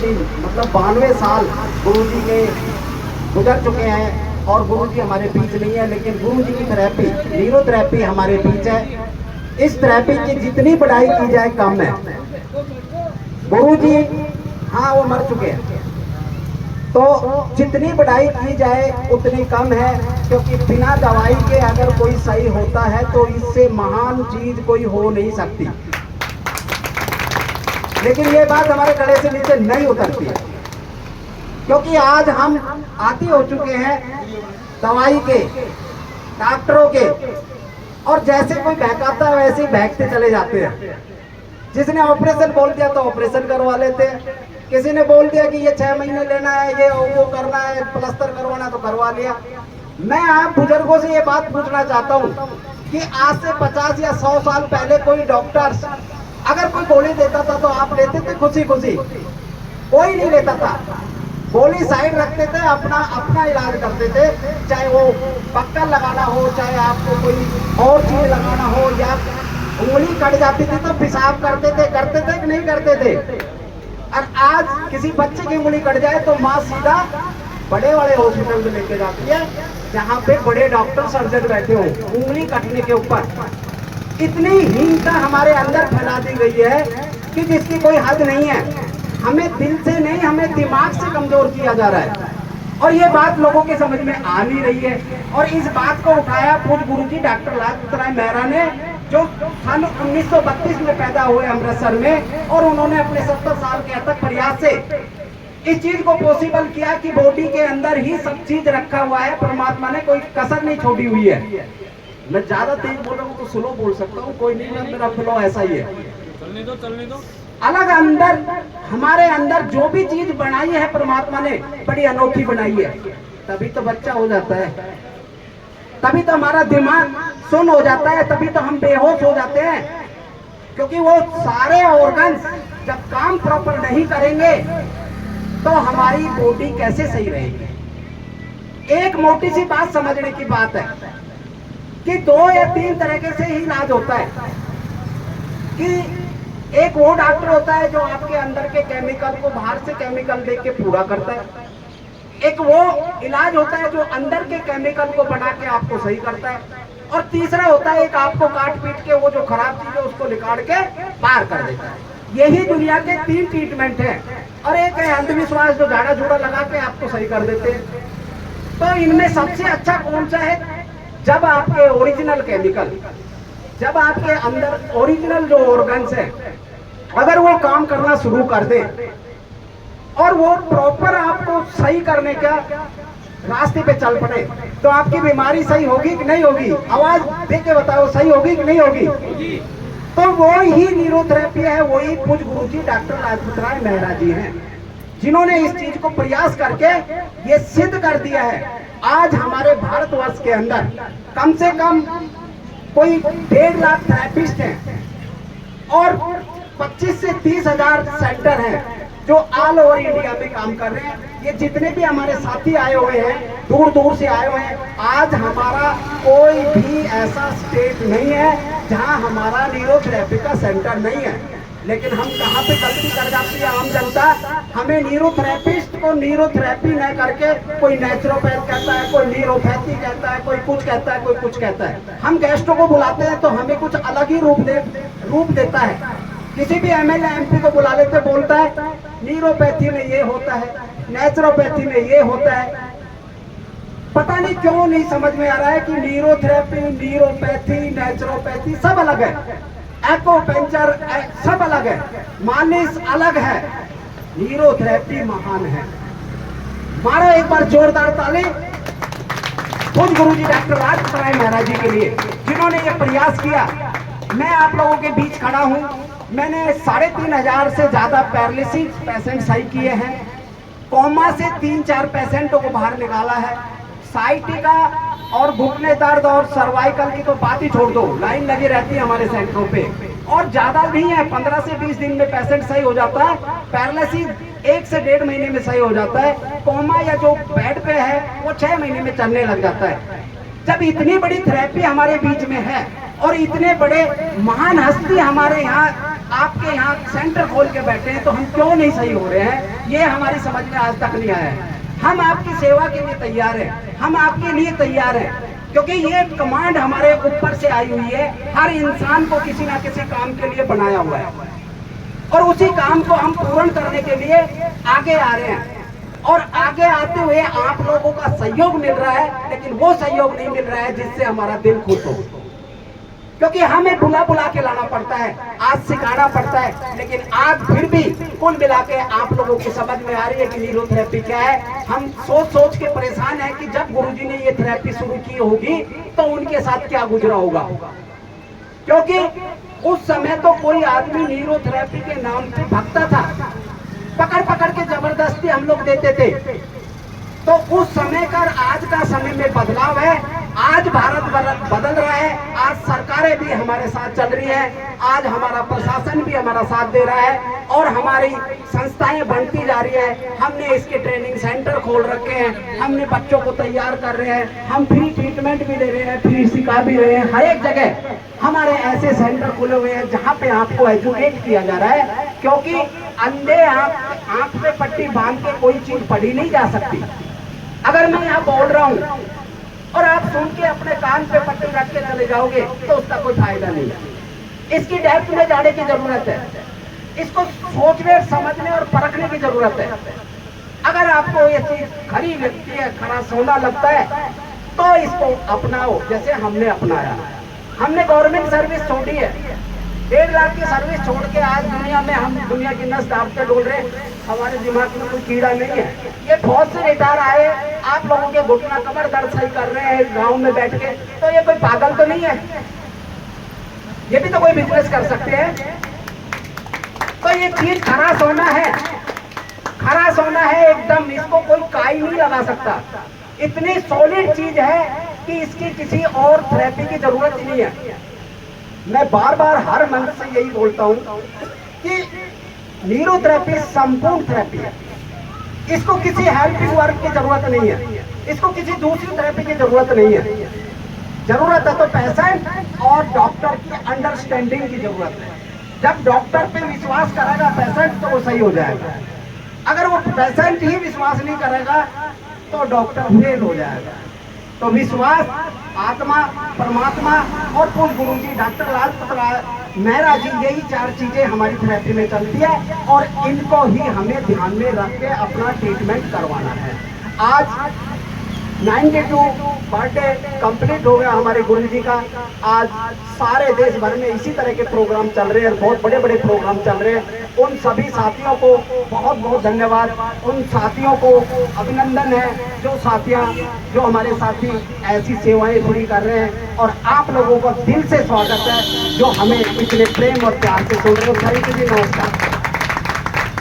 दिन मतलब 92 साल गुरुजी के गुजर चुके हैं और गुरुजी हमारे बीच नहीं है, लेकिन गुरुजी की थेरेपी, न्यूरो थेरेपी हमारे बीच है। इस थेरेपी की जितनी बढ़ाई की जाए कम है। गुरुजी हाँ वो मर चुके हैं, तो जितनी बढ़ाई की जाए उतनी कम है, क्योंकि बिना दवाई के अगर कोई सही होता है तो इससे महान चीज कोई हो नहीं सकती। लेकिन ये बात हमारे गले से नीचे नहीं उतरती है, क्योंकि आज हम आदी हो चुके हैं दवाई के, डॉक्टरों के, और जैसे कोई बहकाता है वैसे ही बहकते चले जाते हैं। जिसने ऑपरेशन बोल दिया तो ऑपरेशन करवा लेते हैं, किसी ने बोल दिया कि ये 6 महीने लेना है, ये वो करना है, प्लास्टर करवाना तो करवा लिया। मैं आप बुजुर्गों से ये बात पूछना चाहता हूँ कि आज से 50 या 100 साल पहले कोई डॉक्टर अगर कोई गोली देता था तो आप लेते थे खुशी खुशी? कोई नहीं लेता था। गोली साइड रखते थे, अपना इलाज करते थे, चाहे वो पक्का लगाना हो, चाहे आपको कोई और चीज लगाना हो, या उंगली कट जाती थी तो पेशाब करते थे कि नहीं करते थे? और आज किसी बच्चे की उंगली कट जाए तो माँ सीधा बड़े बड़े हॉस्पिटल में लेके जाती है, जहाँ पे बड़े डॉक्टर सर्जन बैठे हो उंगली कटने के ऊपर। इतनी हीनता हमारे अंदर फैला दी गई है कि जिसकी कोई हद नहीं है। हमें दिल से नहीं, हमें दिमाग से कमजोर किया जा रहा है, और ये बात लोगों के समझ में आ नहीं रही है। और इस बात को उठाया पूज्य गुरु जी डॉक्टर लाजपत राय मेहरा ने, जो सन 1932 में पैदा हुए अमृतसर में, और उन्होंने अपने 70 साल के अथक प्रयास से इस चीज को पॉसिबल किया कि बॉडी के अंदर ही सब चीज रखा हुआ है। परमात्मा ने कोई कसर नहीं छोड़ी हुई है। मैं ज्यादा तेज बोल रहा हूँ तो स्लो बोल सकता हूँ, कोई नहीं, मेरा फ्लो ऐसा ही है। चलने दो। अलग अंदर हमारे अंदर जो भी चीज बनाई है परमात्मा ने बड़ी अनोखी बनाई है, तभी तो बच्चा हो जाता है, तभी तो हमारा दिमाग सुन्न हो जाता है, तभी तो हम बेहोश हो जाते हैं। क्योंकि वो सारे ऑर्गन्स जब काम प्रॉपर नहीं करेंगे तो हमारी बॉडी कैसे सही रहेगी। एक मोटी सी बात समझने की बात है कि 2 या 3 तरीके से ही इलाज होता है। कि एक वो डॉक्टर होता है जो आपके अंदर के केमिकल को बाहर से केमिकल देख के पूरा करता है, एक वो इलाज होता है जो अंदर के केमिकल को बना के आपको सही करता है, और तीसरा होता है एक आपको काट पीट के वो जो खराब चीज है उसको निकाल के पार कर देता है। यही दुनिया के 3 ट्रीटमेंट है, और एक है अंधविश्वास जो झाड़ा झूड़ा लगा के आपको सही कर देते हैं। तो इनमें सबसे अच्छा कौन सा है? जब आपके ओरिजिनल केमिकल, जब आपके अंदर ओरिजिनल जो ऑर्गन्स है अगर वो काम करना शुरू कर दे और वो प्रॉपर आपको सही करने का रास्ते पे चल पड़े, तो आपकी बीमारी सही होगी कि नहीं होगी? आवाज दे के बताओ, सही होगी कि नहीं होगी? तो वो ही न्यूरोथेरेपी है, वही पूज्य गुरु जी डॉक्टर लाजपत राय मेहरा जी हैं, जिन्होंने इस चीज को प्रयास करके ये सिद्ध कर दिया है। आज हमारे भारतवर्ष के अंदर कम से कम कोई 1.5 लाख थेरेपिस्ट हैं, और 25 से 30 हजार सेंटर हैं जो ऑल ओवर इंडिया में काम कर रहे हैं। ये जितने भी हमारे साथी आए हुए हैं, दूर दूर से आए हुए हैं, आज हमारा कोई भी ऐसा स्टेट नहीं है जहां हमारा न्यूरोथेरेपी का सेंटर नहीं है। लेकिन हम कहाँ पे गलती कर जाती है आम जनता? हमें न्यूरोथेरेपिस्ट को न्यूरोथेरेपी न करके कोई नेचुरोपैथ कहता है, कोई न्यूरोपैथी कहता है, कोई कुछ कहता है, कोई कुछ कहता है। हम गेस्टों को बुलाते हैं तो हमें कुछ अलग ही रूप देता है। किसी भी एमएलए एमपी को बुला लेते, बोलता है न्यूरोपैथी में ये होता है, नेचुरोपैथी में ये होता है। पता नहीं क्यों नहीं समझ में आ रहा है कि न्यूरोथेरेपी, न्यूरोपैथी, नेचुरोपैथी सब अलग है, एक्यूपंक्चर सब अलग है, मालिश अलग है, न्यूरोथेरेपी महान है। मारो एक बार जोरदार ताली पूज्य गुरु जी डॉक्टर लाजपत राय मेहरा जी के लिए, जिन्होंने ये प्रयास किया। मैं आप लोगों के बीच खड़ा हूँ। मैंने 3,500 से ज्यादा पैरालिसिस पेशेंट सही किए हैं, कोमा से 3-4 पेशेंटों को बाहर निकाला है, साइटिका और घुटने दर्द और सर्वाइकल की तो बात ही छोड़ दो, लाइन लगी रहती है हमारे सेंटरों पे, और ज्यादा नहीं है, 15 से 20 दिन में पेशेंट सही हो जाता है। पैरालिसिस 1 से 1.5 महीने में सही हो जाता है। कोमा या जो बेड पे है वो 6 महीने में चलने लग जाता है। जब इतनी बड़ी थेरेपी हमारे बीच में है और इतने बड़े महान हस्ती हमारे यहाँ आपके यहाँ सेंटर खोल के बैठे हैं तो हम क्यों नहीं सही हो रहे हैं, ये हमारी समझ में आज तक नहीं आया है। हम आपकी सेवा के लिए तैयार हैं, हम आपके लिए तैयार हैं, क्योंकि ये कमांड हमारे ऊपर से आई हुई है। हर इंसान को किसी ना किसी काम के लिए बनाया हुआ है और उसी काम को हम पूर्ण करने के लिए आगे आ रहे हैं। और आगे आते हुए आप लोगों का सहयोग मिल रहा है, लेकिन वो सहयोग नहीं मिल रहा है जिससे हमारा दिल खुश हो, क्योंकि हमें बुला बुला के लाना पड़ता है, आज सिखाना पड़ता है। लेकिन आज फिर भी कुल मिला के आप लोगों की समझ में आ रही है कि न्यूरोथेरेपी क्या है। हम सोच सोच के परेशान हैं कि जब गुरुजी ने ये थेरेपी शुरू की होगी तो उनके साथ क्या गुजरा होगा, क्योंकि उस समय तो कोई आदमी न्यूरोथेरेपी के नाम से भागता था, पकड़ पकड़ के जबरदस्ती हम लोग देते थे। तो उस समय का आज का समय में बदलाव है। आज भारत बदल रहा है, आज सरकारें भी हमारे साथ चल रही है, आज हमारा प्रशासन भी हमारा साथ दे रहा है और हमारी संस्थाएं बढ़ती जा रही है। हमने इसके ट्रेनिंग सेंटर खोल रखे हैं, हमने बच्चों को तैयार कर रहे हैं, हम फ्री ट्रीटमेंट भी दे रहे हैं, फ्री सिखा भी रहे हैं। हर एक जगह हमारे ऐसे सेंटर खुले हुए हैं जहाँ पे आपको एजुकेट किया जा रहा है, क्योंकि अंधे आंख पे पट्टी बांध के कोई चीज पढ़ी नहीं जा सकती। अगर मैं यहाँ बोल रहा हूँ और आप सुन के अपने कान पे पट्टी रख के चले जाओगे तो उसका कोई फायदा नहीं है। इसकी डेप्थ में जाने की जरूरत है, इसको सोचने समझने और परखने की जरूरत है। अगर आपको ये चीज खरी लगती है, खरा सोना लगता है, तो इसको अपनाओ जैसे हमने अपनाया। हमने गवर्नमेंट सर्विस छोड़ी है, 1.5 लाख की सर्विस छोड़ के आज दुनिया में हम दुनिया की नस दाबते डोल रहे हैं। हमारे दिमाग में कोई कीड़ा नहीं है। ये फौज से रिटायर आए, आप लोगों के घुटना कमर दर्द सही कर रहे हैं गांव में बैठ के, तो ये कोई पागल तो नहीं है, ये भी तो कोई बिजनेस कर सकते हैं। तो ये चीज खरा सोना है, खरा सोना है एकदम, इसको कोई काई नहीं लगा सकता। इतनी सॉलिड चीज है कि इसकी किसी और थेरेपी की जरूरत ही नहीं है। मैं बार बार हर मंच से यही बोलता हूं कि न्यूरोथेरेपी संपूर्ण थेरेपी है, इसको किसी हेल्पिंग वर्क की जरूरत नहीं है, इसको किसी दूसरी थेरेपी की जरूरत नहीं है। जरूरत है तो पेशेंट और डॉक्टर की अंडरस्टैंडिंग की जरूरत है। जब डॉक्टर पे विश्वास करेगा पेशेंट तो वो सही हो जाएगा। अगर वो पेशेंट ही विश्वास नहीं करेगा तो डॉक्टर फेल हो जाएगा। तो विश्वास, आत्मा, परमात्मा और पूर्ण गुरु जी डॉक्टर लाजपत मेहरा जी, यही 4 चीजें हमारी थेरेपी में चलती है और इनको ही हमें ध्यान में रख के अपना ट्रीटमेंट करवाना है। आज 92 बर्थडे कंप्लीट हो गया हमारे गुरु जी का। आज सारे देश भर में इसी तरह के प्रोग्राम चल रहे हैं, बहुत बड़े बड़े प्रोग्राम चल रहे हैं। उन सभी साथियों को बहुत बहुत धन्यवाद, उन साथियों को अभिनंदन है जो हमारे साथी ऐसी सेवाएं पूरी कर रहे हैं। और आप लोगों का दिल से स्वागत है जो हमें इतने प्रेम और प्यार से सुन रहे हो। थैंक यू जी, नमस्कार।